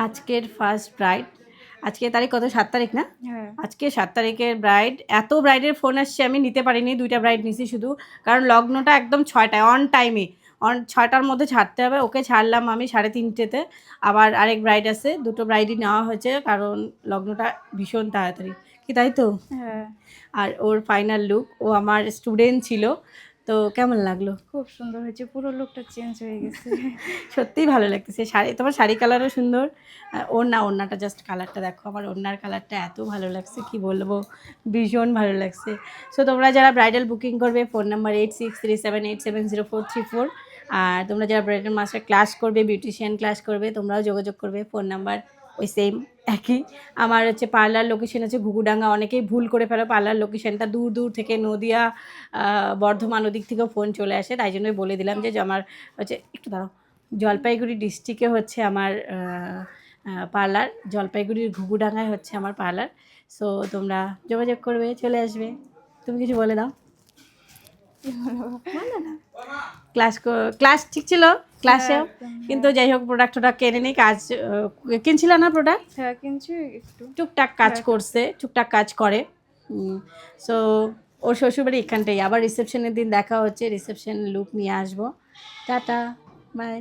আজকের first bride. আজকে তারিখ কত? 7 তারিখ না? হ্যাঁ। আজকে 7 তারিখের ব্রাইড। এত ব্রাইডের ফোন আসছে, আমি নিতে পারিনি। 2টা ব্রাইড নিছি শুধু, কারণ লগ্নটা একদম 6টায় অন টাইমে, 6টার মধ্যে ছাড়তে হবে। ওকে ছাড়লাম আমি 3:30তে। আবার আরেক ব্রাইড আছে, 2টো ব্রাইডই নেওয়া হয়েছে কারণ লগ্নটা ভীষণ তাড়াতাড়ি, কি তাই তো? হ্যাঁ, আর ওর ফাইনাল লুক, ও আমার স্টুডেন্ট ছিল। তো কেমন লাগলো? খুব সুন্দর হয়েছে, পুরো লুকটা চেঞ্জ হয়ে গেছে। সত্যিই ভালো লাগতেছে। তোমার শাড়ি কালারও সুন্দর। ওড়নাটা জাস্ট কালারটা দেখো, আমার ওড়নার কালারটা এত ভালো লাগছে, কি বলবো, ভীষণ ভালো লাগছে। সো তোমরা যারা ব্রাইডাল বুকিং করবে, ফোন নাম্বার 8637870434। আর তোমরা যারা ব্রাইডাল মাস্টার ক্লাস করবে, বিউটিশিয়ান ক্লাস করবে, তোমরাও যোগাযোগ করবে। ফোন নাম্বার ওই সেম, একই। আমার হচ্ছে পার্লার লোকেশন আছে ঘুঘুডাঙ্গা। অনেকেই ভুল করে ফেলো, পার্লার লোকেশনটা দূর দূর থেকে, নদিয়া, বর্ধমান, ওদিক থেকেও ফোন চলে আসে। তাই জন্যই বলে দিলাম যে আমার হচ্ছে, একটু দাঁড়াও, জলপাইগুড়ি ডিস্ট্রিক্টে হচ্ছে আমার পার্লার, জলপাইগুড়ির ঘুঘুডাঙ্গায় হচ্ছে আমার পার্লার। সো তোমরা যোগাযোগ করবে, চলে আসবে। তুমি কিছু বলে দাও। ক্লাস ঠিক ছিল, ক্লাসেও কিন্তু যাই হোক প্রোডাক্ট কেনে নেই। কাজ কিনছিল না প্রোডাক্ট? হ্যাঁ, কিনছি একটু, টুকটাক কাজ করছে, টুকটাক কাজ করে। সো ওর শ্বশুরবাড়ি এখানটাই। আবার রিসেপশনের দিন দেখা হচ্ছে, রিসেপশন লুক নিয়ে আসবো। Tata, by.